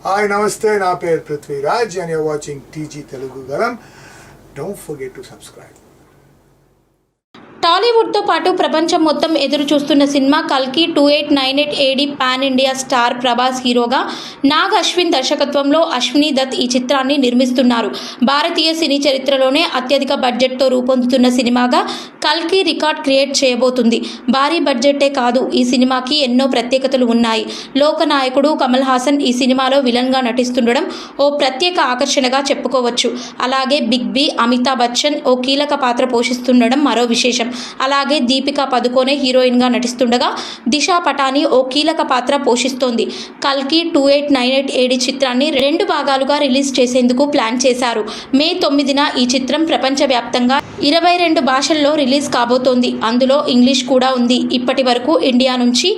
Hi, Namaste, na per Prithviraj and you're watching TG Telugu Galam. Don't forget to subscribe. టాలీవుడ్తో పాటు ప్రపంచం మొత్తం ఎదురు చూస్తున్న సినిమా కల్కి 2898 AD pan India star Prabhas హీరోగా నాగ్ అశ్విన్ దర్శకత్వంలో అశ్విని దత్ ఈ చిత్రాన్ని నిర్మిస్తున్నారు. భారతీయ సినీ చరిత్రలోనే అత్యధిక బడ్జెట్తో రూపొందుతున్న సినిమాగా కల్కి రికార్డ్ క్రియేట్ చేయబోతుంది. భారీ బడ్జెట్టే కాదు, ఈ సినిమాకి ఎన్నో ప్రత్యేకతలు ఉన్నాయి. లోకనాయకుడు కమల్ హాసన్ ఈ సినిమాలో విలన్గా నటిస్తుండడం ఓ ప్రత్యేక ఆకర్షణగా చెప్పుకోవచ్చు. అలాగే బిగ్ బి, అమితాబ్ బచ్చన్ ఓ కీలక పాత్ర పోషిస్తుండడం మరో విశేషం. అలాగే దీపికా పదుకోనే హీరోయిన్గా నటిస్తుండగా దిశా పటాని ఓ కీలక పాత్ర పోషిస్తోంది. కల్కి 2898 ఏడి చిత్రాన్ని 2 భాగాలుగా రిలీజ్ చేసేందుకు ప్లాన్ చేశారు. మే 9న ఈ చిత్రం ప్రపంచవ్యాప్తంగా 22 భాషల్లో రిలీజ్ కాబోతోంది. అందులో ఇంగ్లీష్ కూడా ఉంది. ఇప్పటి వరకు ఇండియా నుంచి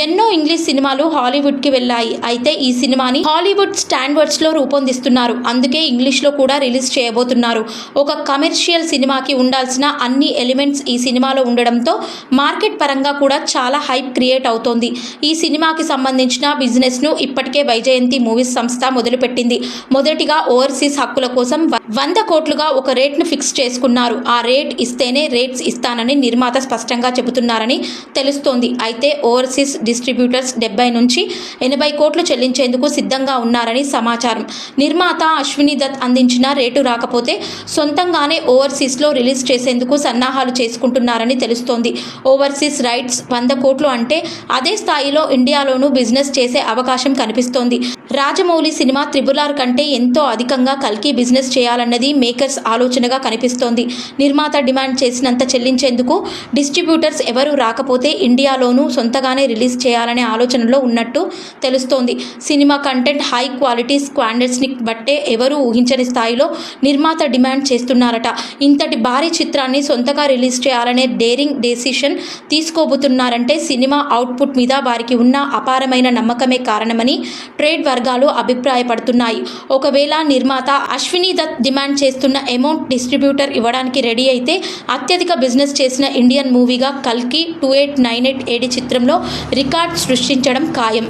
ఎన్నో ఇంగ్లీష్ సినిమాలు హాలీవుడ్కి వెళ్ళాయి. అయితే ఈ సినిమాని హాలీవుడ్ స్టాండర్డ్స్లో రూపొందిస్తున్నారు. అందుకే ఇంగ్లీష్లో కూడా రిలీజ్ చేయబోతున్నారు. ఒక కమర్షియల్ సినిమాకి ఉండాల్సిన అన్ని ఎలిమెంట్స్ ఈ సినిమాలో ఉండడంతో మార్కెట్ పరంగా కూడా చాలా హైప్ క్రియేట్ అవుతోంది. ఈ సినిమాకి సంబంధించిన బిజినెస్ను ఇప్పటికే వైజయంతి మూవీస్ సంస్థ మొదలుపెట్టింది. మొదటిగా ఓవర్సీస్ హక్కుల కోసం 100 కోట్లుగా ఒక రేట్ను ఫిక్స్ చేసుకున్నారు. ఆ రేట్ ఇస్తేనే రేట్స్ ఇస్తానని నిర్మాత స్పష్టంగా చెబుతున్నారని తెలుస్తోంది. అయితే ఓవర్సీస్ డిస్ట్రిబ్యూటర్స్ 70 నుంచి 80 కోట్లు చెల్లించేందుకు సిద్ధంగా ఉన్నారని సమాచారం. నిర్మాత అశ్విని దత్ అందించిన రేటు రాకపోతే సొంతంగానే ఓవర్సీస్లో రిలీజ్ చేసేందుకు సన్నాహాలు చేసుకుంటున్నారని తెలుస్తోంది. ఓవర్సీస్ రైట్స్ 100 కోట్లు అంటే అదే స్థాయిలో ఇండియాలోనూ బిజినెస్ చేసే అవకాశం కనిపిస్తోంది. రాజమౌళి సినిమా త్రిబుల్-ఆర్ కంటే ఎంతో అధికంగా కల్కి బిజినెస్ చేయాలన్నది మేకర్స్ ఆలోచనగా కనిపిస్తోంది. నిర్మాత డిమాండ్ చేసినంత చెల్లించేందుకు డిస్ట్రిబ్యూటర్స్ ఎవరూ రాకపోతే ఇండియాలోనూ సొంతగానే రిలీజ్ చేయాలనే ఆలోచనలో ఉన్నట్టు తెలుస్తోంది. సినిమా కంటెంట్ హై క్వాలిటీ స్టాండర్డ్స్ని బట్టే ఎవరూ ఊహించని స్థాయిలో నిర్మాత డిమాండ్ చేస్తున్నారట. ఇంతటి భారీ చిత్రాన్ని సొంతగా రిలీజ్ చేయాలనే డేరింగ్ డెసిషన్ తీసుకోబోతున్నారంటే సినిమా అవుట్పుట్ మీద వారికి ఉన్న అపారమైన నమ్మకమే కారణమని ట్రేడ్ వర్గాలు అభిప్రాయపడుతున్నాయి. ఒకవేళ నిర్మాత అశ్విని దత్ డిమాండ్ చేస్తున్న అమౌంట్ డిస్ట్రిబ్యూటర్ ఇవ్వడానికి రెడీ అయితే అత్యధిక బిజినెస్ చేసిన ఇండియన్ మూవీగా కల్కి 2898 ఏడి చిత్రంలో రికార్డ్ సృష్టించడం ఖాయం.